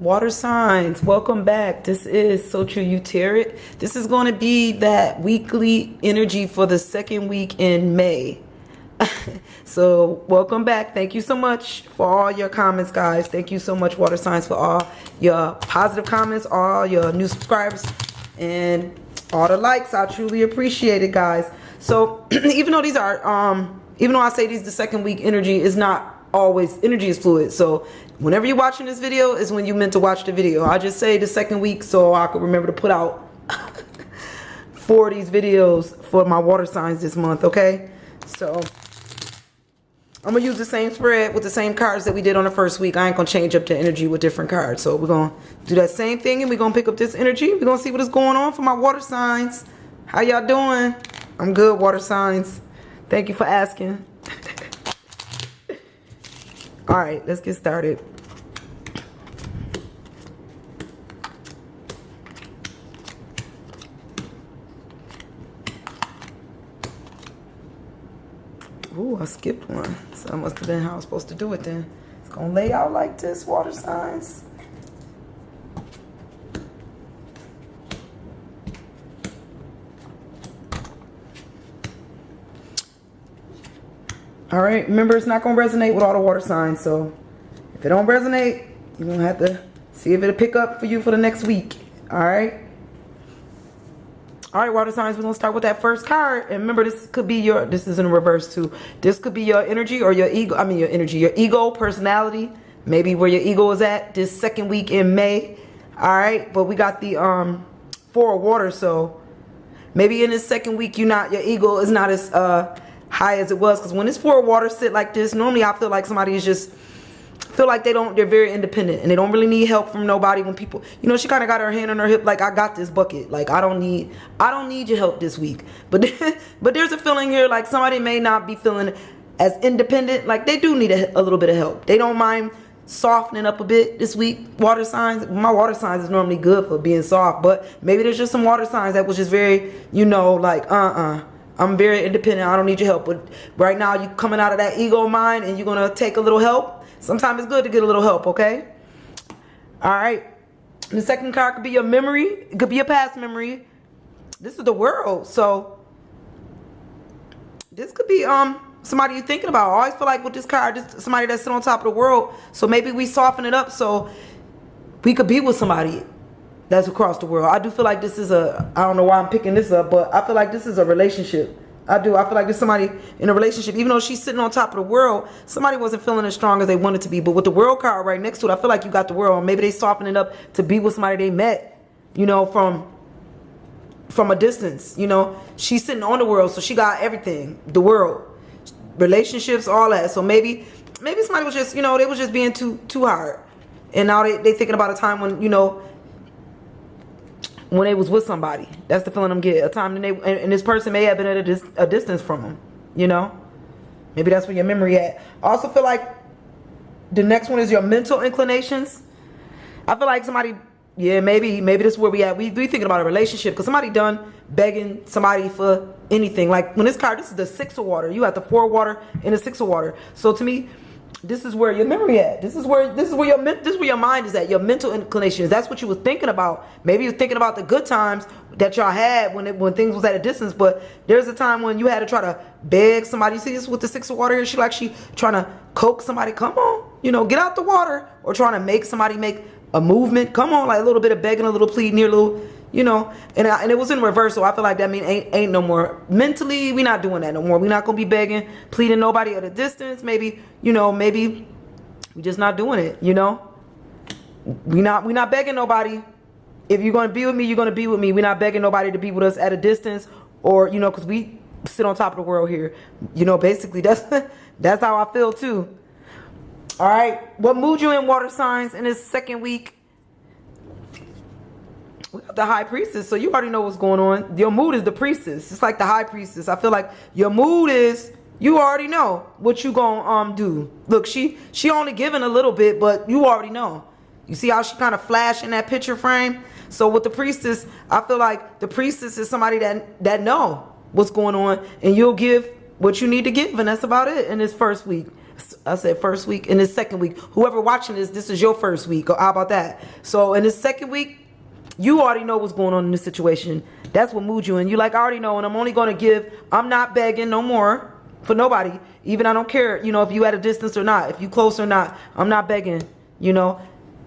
Water signs, welcome back. This is So True You Tarot. This is going to be that weekly energy for the second week in May. So welcome back. Thank you so much for all your comments, guys. Thank you so much, water signs, for all your positive comments, all your new subscribers, and all the likes. I truly appreciate it, guys. So even though these are even though I say these the second week energy is not always, energy is fluid. So whenever you're watching this video is when you meant to watch the video. I just say the second week so I could remember to put out 4 of these videos for my water signs this month, okay? So I'm gonna use the same spread with the same cards that we did on the first week. I ain't gonna change up the energy with different cards. So we're gonna do that same thing and we're gonna pick up this energy. We're gonna see what is going on for my water signs. How y'all doing? I'm good, water signs. Thank you for asking. All right, let's get started. Ooh, I skipped one. So that must have been how I was supposed to do it then. It's gonna lay out like this, water signs. All right, remember it's not gonna resonate with all the water signs. So if it don't resonate, you're gonna have to see if it'll pick up for you for the next week. All right. All right, water signs, we're going to start with that first card. And remember, this could be your, this is in reverse too. This could be your energy or your ego, I mean your energy, your ego, personality, maybe where your ego is at this second week in May. All right, but we got the 4 of water, so maybe in this second week, your ego is not as high as it was. Because when this 4 of water sit like this, normally I feel like somebody is just, feel like they're very independent and they don't really need help from nobody. When people, you know, she kind of got her hand on her hip, like, I got this bucket, like I don't need your help this week. But but there's a feeling here like somebody may not be feeling as independent, like they do need a little bit of help. They don't mind softening up a bit this week. Water signs, my water signs is normally good for being soft, but maybe there's just some water signs that was just very, you know, like I'm very independent, I don't need your help. But right now you coming out of that ego mind and you're gonna take a little help. Sometimes it's good to get a little help, okay? All right. The second card could be your memory. It could be a past memory. This is the world. So this could be somebody you're thinking about. I always feel like with this card, just somebody that's sitting on top of the world. So maybe we soften it up so we could be with somebody that's across the world. I do feel like this is I don't know why I'm picking this up, but I feel like this is a relationship. I do. I feel like there's somebody in a relationship, even though she's sitting on top of the world, somebody wasn't feeling as strong as they wanted to be. But with the world card right next to it, I feel like you got the world. Maybe they soften it up to be with somebody they met, you know, from a distance. You know, she's sitting on the world, so she got everything, the world, relationships, all that. So maybe somebody was just, you know, they was just being too hard. And now they thinking about a time when, you know, when they was with somebody. That's the feeling I'm getting. A time when and this person may have been at a distance from them, you know? Maybe that's where your memory at. I also feel like the next one is your mental inclinations. I feel like somebody, yeah, maybe this is where we at. We thinking about a relationship because somebody done begging somebody for anything. Like when this card, this is the 6 of water. You have the 4 of water and the 6 of water. So to me, this is where your memory at. This is where your mind is at. Your mental inclinations. That's what you were thinking about. Maybe you were thinking about the good times that y'all had when things was at a distance. But there's a time when you had to try to beg somebody. You see this with the 6 of water here. She trying to coax somebody. Come on, you know, get out the water, or trying to make somebody make a movement. Come on, like a little bit of begging, a little pleading here, a little, you know. And it was in reverse. So I feel like that mean ain't no more. Mentally, we not doing that no more. We not gonna be begging, pleading nobody at a distance. Maybe, you know, maybe we just not doing it. You know, we not begging nobody. If you're gonna be with me, you're gonna be with me. We're not begging nobody to be with us at a distance, or you know, because we sit on top of the world here. You know, basically that's how I feel too. All right, what mood you in, water signs, in this second week? We got the high priestess, so you already know what's going on. Your mood is the priestess. It's like the high priestess. I feel like your mood is, you already know what you gonna do. Look, she only giving a little bit, but you already know. You see how she kind of flash in that picture frame? So with the priestess, I feel like the priestess is somebody that know what's going on, and you'll give what you need to give, and that's about it in this first week. I said first week. In this second week, whoever watching this is your first week. How about that? So in this second week, you already know what's going on in this situation. That's what mood you in. You like, I already know, and I'm only going to give. I'm not begging no more for nobody. Even I don't care, you know, if you at a distance or not, if you close or not. I'm not begging, you know.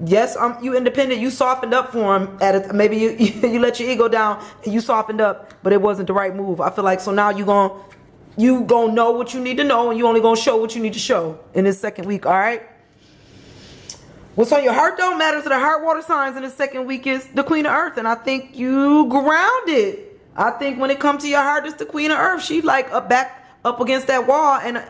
Yes, you independent. You softened up for him maybe you let your ego down and you softened up, but it wasn't the right move. I feel like so now you gonna know what you need to know, and you only gonna show what you need to show in this second week. All right. What's on your heart don't matter to the heart water signs in the second week is the Queen of Earth, and I think you grounded. I think when it comes to your heart, it's the Queen of Earth. She like back up against that wall, and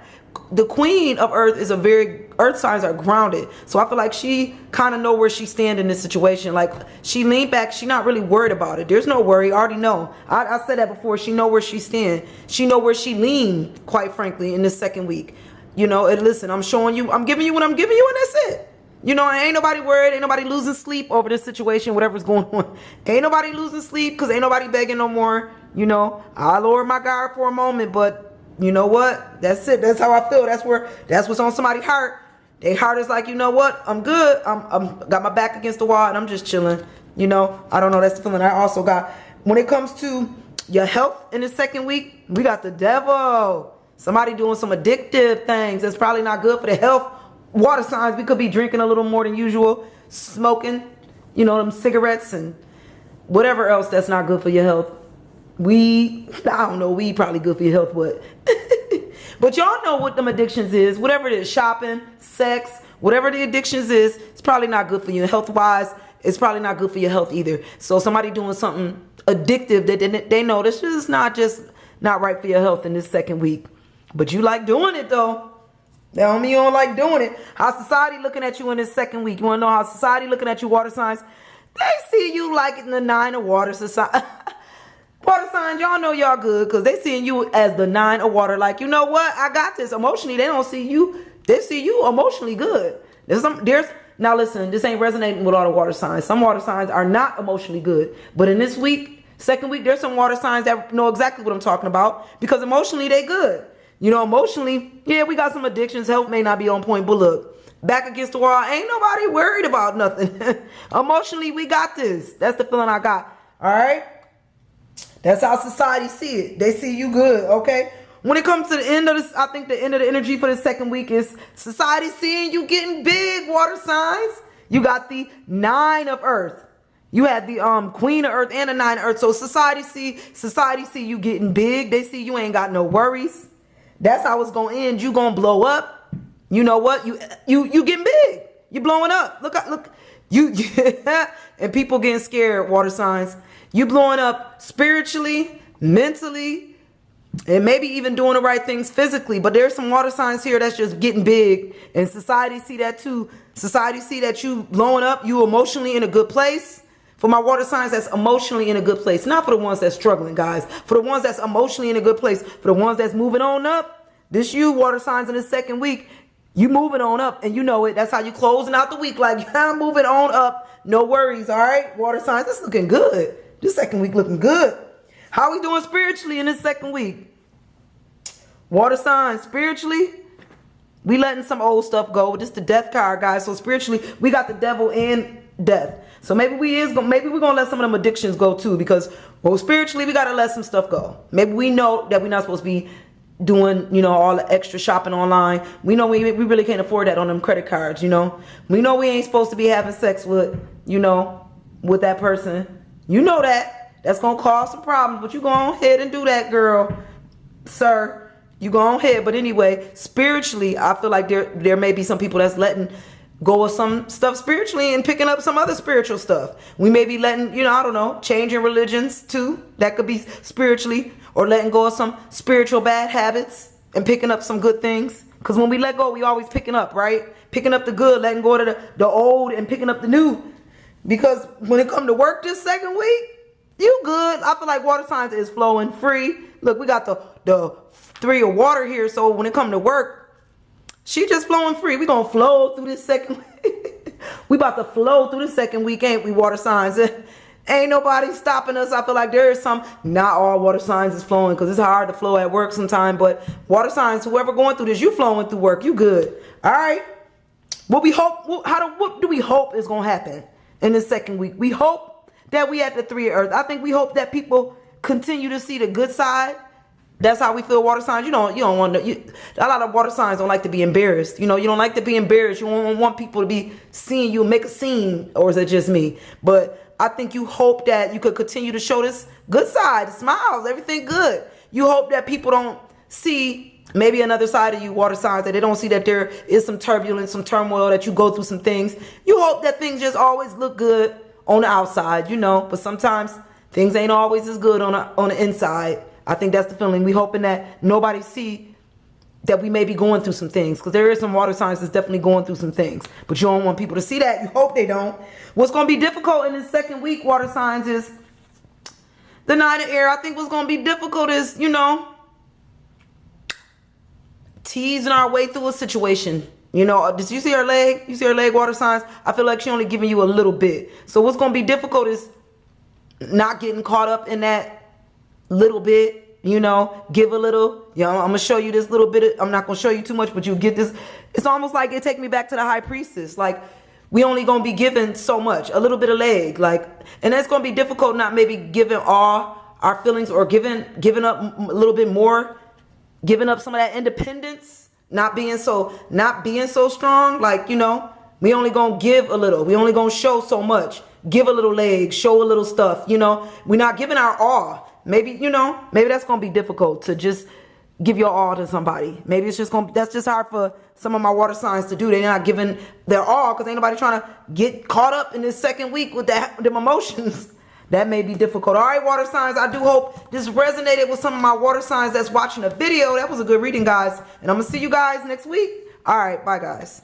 the Queen of Earth is earth signs are grounded. So I feel like she kind of know where she stand in this situation. Like she leaned back. She not really worried about it. There's no worry. I already know. I said that before. She know where she stand. She know where she lean, quite frankly, in this second week. You know, and listen, I'm showing you, I'm giving you what I'm giving you, and that's it. You know, ain't nobody worried. Ain't nobody losing sleep over this situation, whatever's going on. Ain't nobody losing sleep because ain't nobody begging no more. You know, I lowered my guard for a moment, but you know what? That's it. That's how I feel. That's what's on somebody's heart. Their heart is like, you know what? I'm good. I'm got my back against the wall and I'm just chilling. You know, I don't know. That's the feeling I also got. When it comes to your health in the second week, we got the devil. Somebody doing some addictive things. That's probably not good for the health. Water signs. We could be drinking a little more than usual. Smoking, you know, them cigarettes and whatever else that's not good for your health. Weed, I don't know, weed probably good for your health, but y'all know what them addictions is. Whatever it is, shopping, sex, whatever the addictions is, it's probably not good for you. Health wise, it's probably not good for your health either. So somebody doing something addictive that they know this is not right for your health in this second week. But you like doing it though. That don't mean you don't like doing it. How society looking at you in this second week? You want to know how society looking at you, water signs? They see you like in the 9 of water society. Water signs, y'all know y'all good because they seeing you as the 9 of water. Like, you know what? I got this. Emotionally, they don't see you. They see you emotionally good. Now listen, this ain't resonating with all the water signs. Some water signs are not emotionally good. But in this week, second week, there's some water signs that know exactly what I'm talking about because emotionally, they good. You know, emotionally, yeah, we got some addictions. Health may not be on point, but look, back against the wall, ain't nobody worried about nothing. Emotionally, we got this. That's the feeling I got. All right? That's how society see it. They see you good, okay? When it comes to the end of this, I think the end of the energy for the second week is society seeing you getting big, water signs. You got the 9 of Earth. You had the Queen of Earth and the 9 of Earth. So society see you getting big. They see you ain't got no worries. That's how it's gonna end. You gonna blow up. You know what? You getting big. You blowing up. Look. You and people getting scared. Water signs. You blowing up spiritually, mentally, and maybe even doing the right things physically. But there's some water signs here that's just getting big, and society see that too. Society see that you blowing up. You emotionally in a good place. For my water signs that's emotionally in a good place. Not for the ones that's struggling, guys. For the ones that's emotionally in a good place. For the ones that's moving on up. This you, water signs, in the second week. You moving on up, and you know it. That's how you closing out the week. Like, I'm moving on up. No worries, all right? Water signs, this looking good. This second week looking good. How we doing spiritually in this second week? Water signs, spiritually, we letting some old stuff go. This is the death card, guys. So spiritually, we got the devil and death. So maybe we're gonna let some of them addictions go too, because spiritually we gotta let some stuff go. Maybe we know that we're not supposed to be doing, you know, all the extra shopping online. We know we really can't afford that on them credit cards, you know. We know we ain't supposed to be having sex with, you know, with that person. You know that. That's gonna cause some problems, but you go on ahead and do that, girl, sir. You go on ahead. But anyway, spiritually, I feel like there may be some people that's letting go of some stuff spiritually and picking up some other spiritual stuff. We may be letting, you know, I don't know, changing religions too. That could be spiritually, or letting go of some spiritual bad habits and picking up some good things. Because when we let go, we always picking up, right? Picking up the good, letting go of the old and picking up the new. Because when it come to work this second week, you good. I feel like water signs is flowing free. Look, we got the 3 of water here. So when it come to work, she just flowing free. We gonna flow through this second week. We about to flow through the second week, ain't we, water signs? Ain't nobody stopping us. I feel like there is some, not all water signs is flowing because it's hard to flow at work sometimes, but water signs, whoever going through this, you flowing through work, you good. All right. What do we hope is going to happen in this second week? We hope that we at the 3 of Earth. I think we hope that people continue to see the good side. That's how we feel, water signs. You don't want to, a lot of water signs don't like to be embarrassed. You don't like to be embarrassed. You don't want people to be seeing you make a scene, or is it just me? But I think you hope that you could continue to show this good side, smiles, everything good. You hope that people don't see maybe another side of you, water signs, that they don't see that there is some turbulence, some turmoil, that you go through some things. You hope that things just always look good on the outside, but sometimes things ain't always as good on the inside. I think that's the feeling. We hoping that nobody see that we may be going through some things, because there is some water signs that's definitely going through some things, but you don't want people to see that. You hope they don't. What's going to be difficult in this second week, water signs, is the 9 of air. I think what's going to be difficult is, teasing our way through a situation. Did you see her leg? You see her leg, water signs? I feel like she only giving you a little bit. So what's going to be difficult is not getting caught up in that little bit. Give a little. I'm gonna show you this little bit. I'm not gonna show you too much, but you get this. It's almost like it take me back to the high priestess. Like, we only gonna be given so much, a little bit of leg. Like, and that's gonna be difficult. Not maybe giving all our feelings, or giving up a little bit more, giving up some of that independence, not being so strong. Like, we only gonna give a little. We only gonna show so much. Give a little leg, show a little stuff. We're not giving our all. Maybe, maybe that's going to be difficult to just give your all to somebody. Maybe that's just hard for some of my water signs to do. They're not giving their all because ain't nobody trying to get caught up in this second week with them emotions. That may be difficult. All right, water signs, I do hope this resonated with some of my water signs that's watching the video. That was a good reading, guys. And I'm going to see you guys next week. All right, bye, guys.